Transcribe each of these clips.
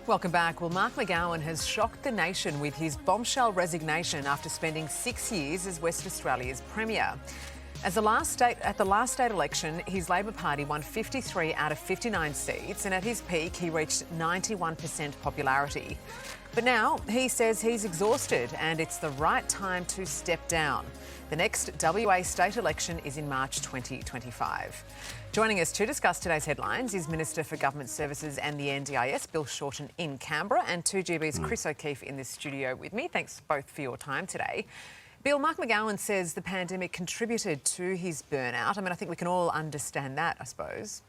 Welcome back. Well, Mark McGowan has shocked the nation with his bombshell resignation after spending 6 years as West Australia's Premier. At the last state election, his Labor Party won 53 out of 59 seats, and at his peak, he reached 91% popularity. But now he says he's exhausted and it's the right time to step down. The next WA state election is in March 2025. Joining us to discuss today's headlines is Minister for Government Services and the NDIS, Bill Shorten, in Canberra, and 2GB's Chris O'Keefe in the studio with me. Thanks both for your time today. Bill, Mark McGowan says the pandemic contributed to his burnout. I think we can all understand that, I suppose.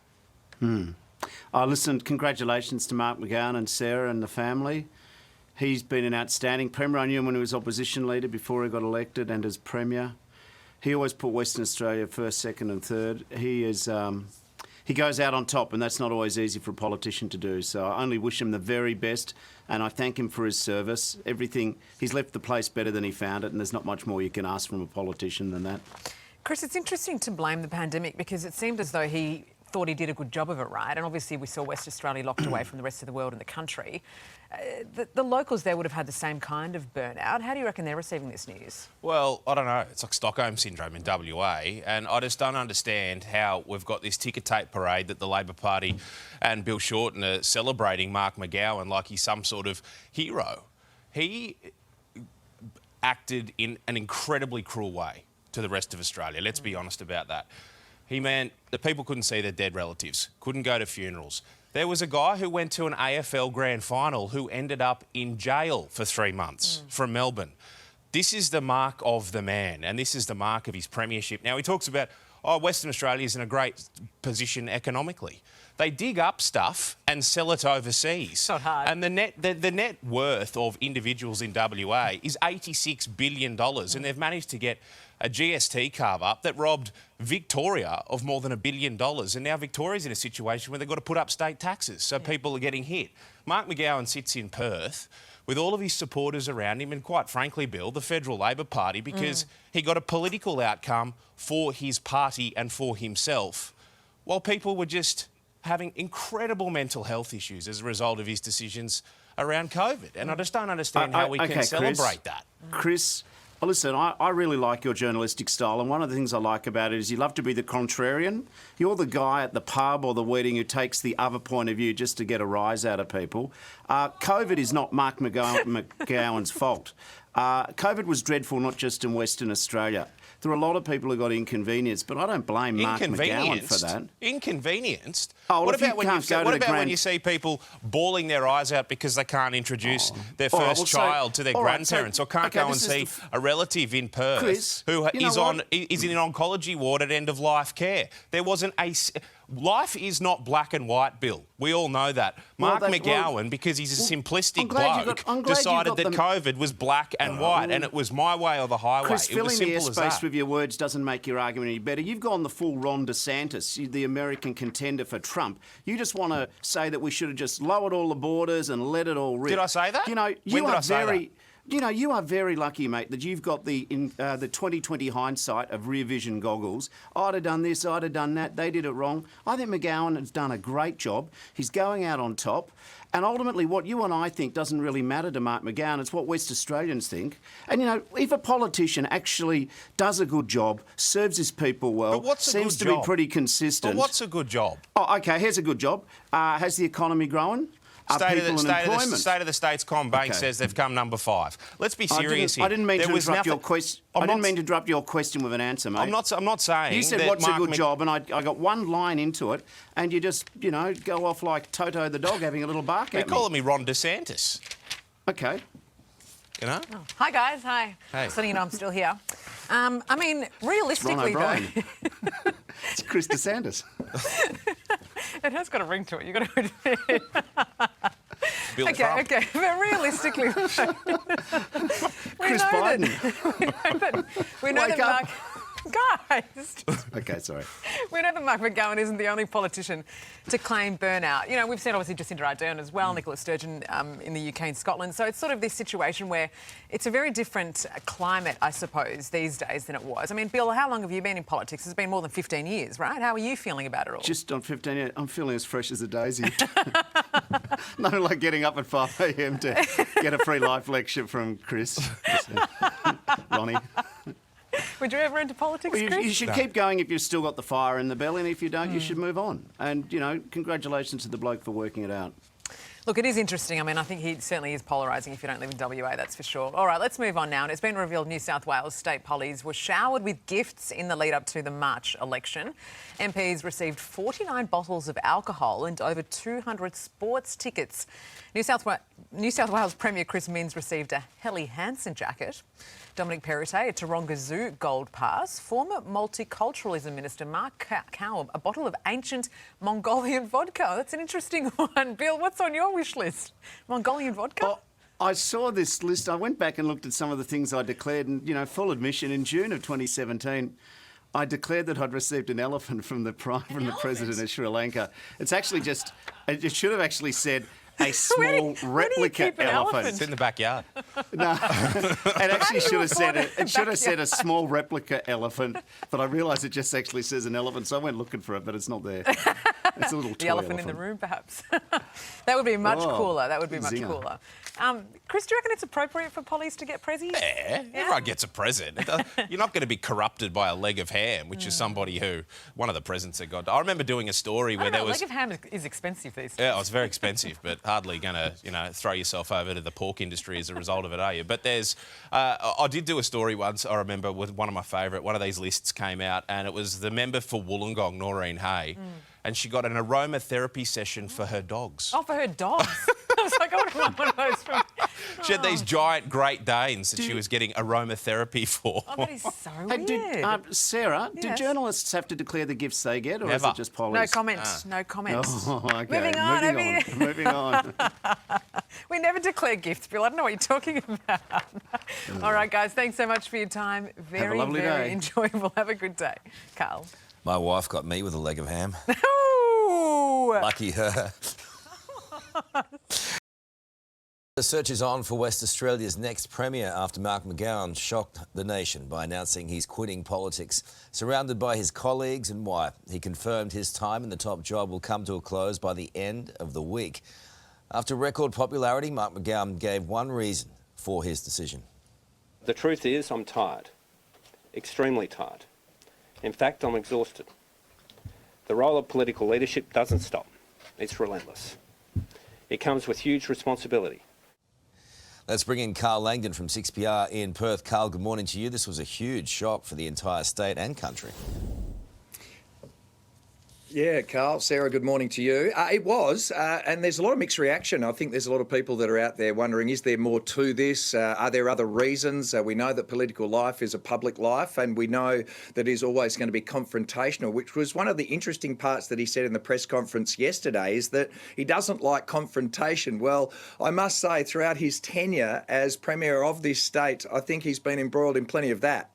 Listen, congratulations to Mark McGowan and Sarah and the family. He's been an outstanding Premier. I knew him when he was opposition leader before he got elected, and as Premier. He always put Western Australia first, second and third. He goes out on top, and that's not always easy for a politician to do. So I only wish him the very best, and I thank him for his service. He's left the place better than he found it, and there's not much more you can ask from a politician than that. Chris, it's interesting to blame the pandemic because it seemed as though he thought he did a good job of it, right? And obviously we saw West Australia locked away from the rest of the world and the country. The locals there would have had the same kind of burnout. How do you reckon they're receiving this news? Well, I don't know. It's like Stockholm Syndrome in WA, and I just don't understand how we've got this ticker tape parade that the Labor Party and Bill Shorten are celebrating Mark McGowan like he's some sort of hero. He acted in an incredibly cruel way to the rest of Australia. Let's be honest about that. He meant that people couldn't see their dead relatives, couldn't go to funerals. There was a guy who went to an AFL grand final who ended up in jail for 3 months from Melbourne. This is the mark of the man, and this is the mark of his premiership. Now, he talks about, Western Australia is in a great position economically. They dig up stuff and sell it overseas. Not hard. And the net worth of individuals in WA is $86 billion, and they've managed to get a GST carve-up that robbed Victoria of more than $1 billion. And now Victoria's in a situation where they've got to put up state taxes, so people are getting hit. Mark McGowan sits in Perth with all of his supporters around him and, quite frankly, Bill, the Federal Labor Party, because he got a political outcome for his party and for himself, while people were just having incredible mental health issues as a result of his decisions around COVID. And I just don't understand how we can celebrate that. Chris, listen, I really like your journalistic style, and one of the things I like about it is you love to be the contrarian. You're the guy at the pub or the wedding who takes the other point of view just to get a rise out of people. COVID is not Mark McGowan's fault. COVID was dreadful, not just in Western Australia. There are a lot of people who got inconvenienced, but I don't blame Mark McGowan for that. Inconvenienced? Oh, what about when you see people bawling their eyes out because they can't introduce their first child to their grandparents, or can't go and see a relative in Perth, Chris, who is in an oncology ward at end-of-life care? There wasn't a... Life is not black and white, Bill. We all know that. Mark McGowan, because he's a simplistic bloke, decided that COVID was black and white, and it was my way or the highway. Chris, it was filling the simple as airspace that. with your words doesn't make your argument any better. You've gone the full Ron DeSantis, the American contender for Trump. You just want to say that we should have just lowered all the borders and let it all rip. Did I say that? You know, When did I say that? You are very lucky, mate, that you've got the 2020 hindsight of rear vision goggles. I'd have done this, I'd have done that. They did it wrong. I think McGowan has done a great job. He's going out on top. And ultimately, what you and I think doesn't really matter to Mark McGowan. It's what West Australians think. And, you know, if a politician actually does a good job, serves his people well, seems to be pretty consistent. But what's a good job? Oh, OK, here's a good job. Has the economy grown? State of the States Combank says they've come number 5. Let's be serious here. I didn't mean to interrupt your question. I didn't mean to interrupt your question with an answer, mate. I'm not saying. You said what's a good job, and I got one line into it, and you just, go off like Toto the dog having a little bark at me. You're calling me Ron DeSantis. Okay. You know? Oh. Hi, guys. Hi. Hey. So you know I'm still here. Realistically, though... It's Chris DeSantis. It has got a ring to it. You've got to admit. Trump. Okay. But realistically... Chris Biden. we know that Mark... Guys, Okay, sorry. we know that Mark McGowan isn't the only politician to claim burnout. You know, we've seen obviously Jacinda Ardern as well, Nicola Sturgeon in the UK and Scotland. So it's sort of this situation where it's a very different climate, I suppose, these days than it was. I mean, Bill, how long have you been in politics? It's been more than 15 years, right? How are you feeling about it all? Just on 15 years, I'm feeling as fresh as a daisy. No, like getting up at 5 a.m. to get a free life lecture from Chris. Ronnie. Would you ever enter politics, Well, Chris? you should keep going if you've still got the fire in the belly, and if you don't, you should move on. And, you know, congratulations to the bloke for working it out. Look, it is interesting. I mean, I think he certainly is polarising if you don't live in WA, that's for sure. All right, let's move on now. And it's been revealed New South Wales state pollies were showered with gifts in the lead up to the March election. MPs received 49 bottles of alcohol and over 200 sports tickets. New South Wales Premier Chris Minns received a Helly Hansen jacket. Dominic Perrottet, a Taronga Zoo gold pass. Former Multiculturalism Minister Mark Cow, a bottle of ancient Mongolian vodka. That's an interesting one. Bill, what's on your wish list? Mongolian vodka? Oh, I saw this list. I went back and looked at some of the things I declared, and, you know, full admission, in June of 2017, I declared that I'd received an elephant from the President of Sri Lanka. It's actually just, it should have actually said a small replica elephant. It's in the backyard. No, it actually should have said it should have said a small replica elephant, but I realised it just actually says an elephant, so I went looking for it, but it's not there. It's a little toy the elephant in the room, perhaps. That would be much cooler. That would be much cooler. Chris, do you reckon it's appropriate for pollies to get prezzies? Yeah, everyone gets a present. You're not going to be corrupted by a leg of ham, which is somebody who, one of the presents that got. I remember doing a story where there was. A leg of ham is expensive these days. Yeah, it's very expensive, but hardly going to, throw yourself over to the pork industry as a result of it, are you? But there's, I did do a story once, I remember, with one of my favourite, one of these lists came out, and it was the member for Wollongong, Noreen Hay, and she got an aromatherapy session for her dogs. Oh, for her dogs. I was like, I want one of those from... She had these giant Great Danes that she was getting aromatherapy for. Oh, that is so Hey, weird. Sarah, do Yes. journalists have to declare the gifts they get, or is Never. it just pollies? No comment. No comment. Oh, okay. Moving on. Moving on. We never declare gifts, Bill. I don't know what you're talking about. All right, guys, thanks so much for your time. Very, lovely very day. enjoyable. Have a good day. Carl. My wife got me with a leg of ham. Ooh. Lucky her. The search is on for West Australia's next Premier after Mark McGowan shocked the nation by announcing he's quitting politics. Surrounded by his colleagues and wife, he confirmed his time in the top job will come to a close by the end of the week. After record popularity, Mark McGowan gave one reason for his decision. The truth is, I'm tired. Extremely tired. In fact, I'm exhausted. The role of political leadership doesn't stop. It's relentless. It comes with huge responsibility. Let's bring in Carl Langdon from 6PR in Perth. Carl, good morning to you. This was a huge shock for the entire state and country. Yeah, Carl, Sarah, good morning to you. It was, and there's a lot of mixed reaction. I think there's a lot of people that are out there wondering, is there more to this? Are there other reasons? We know that political life is a public life, and we know that it's always going to be confrontational, which was one of the interesting parts that he said in the press conference yesterday, is that he doesn't like confrontation. Well, I must say, throughout his tenure as Premier of this state, I think he's been embroiled in plenty of that.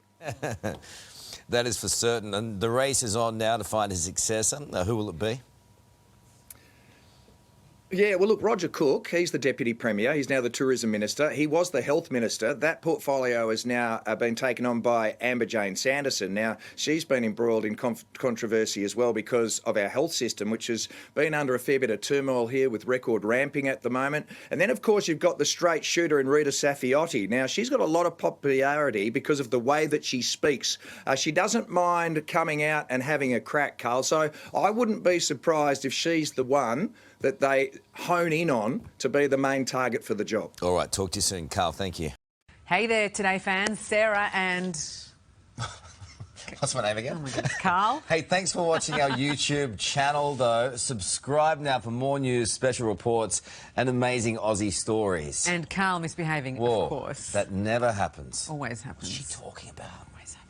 That is for certain. And the race is on now to find his successor. Who will it be? Yeah, well, look, Roger Cook, he's the Deputy Premier. He's now the Tourism Minister. He was the Health Minister. That portfolio has now been taken on by Amber Jane Sanderson. Now, she's been embroiled in controversy as well because of our health system, which has been under a fair bit of turmoil here with record ramping at the moment. And then, of course, you've got the straight shooter in Rita Saffioti. Now, she's got a lot of popularity because of the way that she speaks. She doesn't mind coming out and having a crack, Carl. So I wouldn't be surprised if she's the one that they hone in on to be the main target for the job. All right, talk to you soon. Carl, thank you. Hey there, Today fans. Sarah and... What's my name again? Oh, my God. Carl. Hey, thanks for watching our YouTube channel, though. Subscribe now for more news, special reports and amazing Aussie stories. And Carl misbehaving, Whoa, of course. that never happens. Always happens. What's she talking about? Always happens.